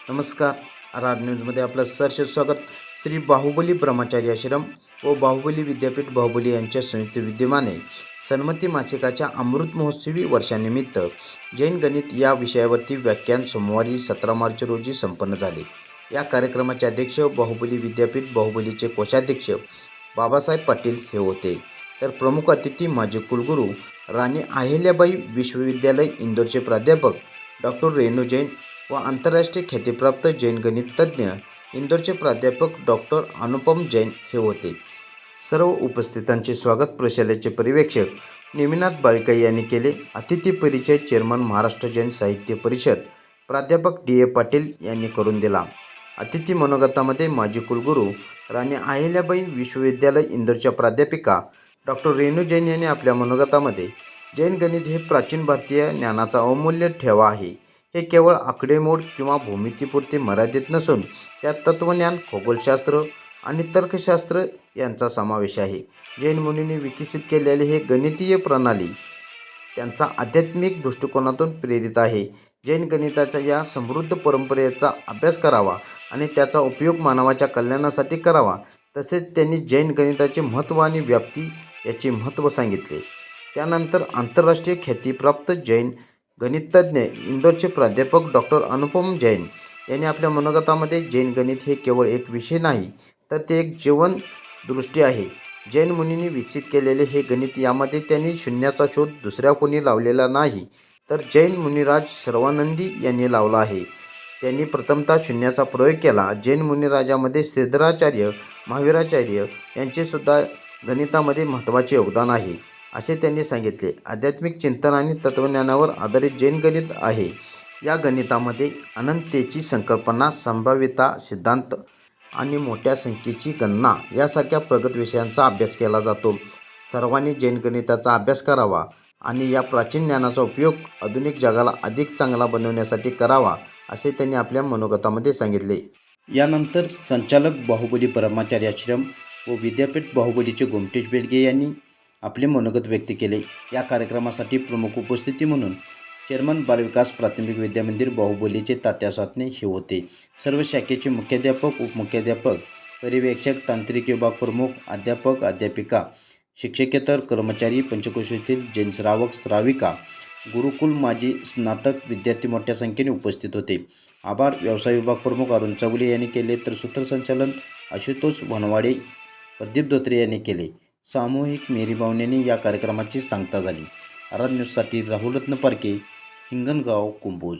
नमस्कार. आर न्यूजमध्ये आपलं सहर्ष स्वागत. श्री बाहुबली ब्रह्मचारी आश्रम व बाहुबली विद्यापीठ बाहुबली यांच्या संयुक्त विद्यमाने सन्मती मासिकाच्या अमृत महोत्सवी वर्षानिमित्त जैन गणित या विषयावरती व्याख्यान सोमवारी 17 मार्च रोजी संपन्न झाले. या कार्यक्रमाचे अध्यक्ष बाहुबली विद्यापीठ बाहुबलीचे कोषाध्यक्ष बाबासाहेब पाटील हे होते. तर प्रमुख अतिथी माजी कुलगुरू राणी अहिल्याबाई विश्वविद्यालय इंदोरचे प्राध्यापक डॉक्टर रेणू जैन व आंतरराष्ट्रीय ख्यातीप्राप्त जैन गणित तज्ज्ञ इंदोरचे प्राध्यापक डॉक्टर अनुपम जैन हे होते. सर्व उपस्थितांचे स्वागत प्रशालेचे पर्यवेक्षक नेमिनाथ बाळिका यांनी केले. अतिथी परिचय चेअरमन महाराष्ट्र जैन साहित्य परिषद प्राध्यापक डी. ए. पाटील यांनी करून दिला. अतिथी मनोगतामध्ये माजी कुलगुरू राणी अहिल्याबाई विश्वविद्यालय इंदोरच्या प्राध्यापिका डॉक्टर रेणू जैन यांनी आपल्या मनोगतामध्ये जैन गणित हे प्राचीन भारतीय ज्ञानाचा अमूल्य ठेवा आहे. हे केवळ आकडेमोड किंवा भूमितीपुरते मर्यादित नसून त्यात तत्त्वज्ञान, खगोलशास्त्र आणि तर्कशास्त्र यांचा समावेश आहे. जैन मुनींनी विकसित केलेले हे गणितीय प्रणाली त्यांचा आध्यात्मिक दृष्टिकोनातून प्रेरित आहे. जैन गणिताच्या या समृद्ध परंपरेचा अभ्यास करावा आणि त्याचा उपयोग मानवाच्या कल्याणासाठी करावा. तसेच त्यांनी जैन गणिताचे महत्त्व आणि व्याप्ती याचे महत्त्व सांगितले. त्यानंतर आंतरराष्ट्रीय ख्यातीप्राप्त जैन गणितज्ञ इंदोरचे प्राध्यापक डॉक्टर अनुपम जैन यांनी आपल्या मनोगतामध्ये जैन गणित हे केवळ एक विषय नाही तर ते एक जीवन दृष्टी आहे. जैन मुनींनी विकसित केलेले हे गणित यामध्ये त्यांनी शून्याचा शोध दुसऱ्या कोणी लावलेला नाही तर जैन मुनिराज सर्वानंदी यांनी लावला आहे. त्यांनी प्रथमतः शून्याचा प्रयोग केला. जैन मुनिराजामध्ये सिद्धराचार्य, महावीराचार्य यांचेसुद्धा गणितामध्ये महत्त्वाचे योगदान आहे असे त्यांनी सांगितले. आध्यात्मिक चिंतन आणि तत्त्वज्ञानावर आधारित जैन गणित आहे. या गणितामध्ये अनंततेची संकल्पना, संभाव्यता सिद्धांत आणि मोठ्या संख्येची गणना यासारख्या प्रगत विषयांचा अभ्यास केला जातो. सर्वांनी जैन गणिताचा अभ्यास करावा आणि या प्राचीन ज्ञानाचा उपयोग आधुनिक जगाला अधिक चांगला बनवण्यासाठी करावा असे त्यांनी आपल्या मनोगतामध्ये सांगितले. यानंतर संचालक बाहुबली ब्रह्मचारी आश्रम व विद्यापीठ बाहुबलीचे गोमटेश बेडगे यांनी आपले मनोगत व्यक्त केले. या कार्यक्रमासाठी प्रमुख उपस्थिती म्हणून चेअरमन बालविकास प्राथमिक विद्यामंदिर बाहुबलीचे तात्या सातने हे होते. सर्व शाखेचे मुख्याध्यापक, उपमुख्याध्यापक, पर्यवेक्षक, तांत्रिक विभाग प्रमुख, अध्यापक, अध्यापिका, शिक्षकेतर कर्मचारी, पंचक्रोशीतील जैन श्रावक श्राविका, गुरुकुल माजी स्नातक विद्यार्थी मोठ्या संख्येने उपस्थित होते. आभार व्यवसाय विभाग प्रमुख अरुण चौगुले यांनी केले तर सूत्रसंचालन आशुतोष वनवाडे, प्रदीप धोत्रे यांनी केले. सामूहिक मेरीबावण्याने या कार्यक्रमाची सांगता झाली. आर न्यूजसाठी राहुल रत्न पारखे, हिंगणगाव, कुंभोज.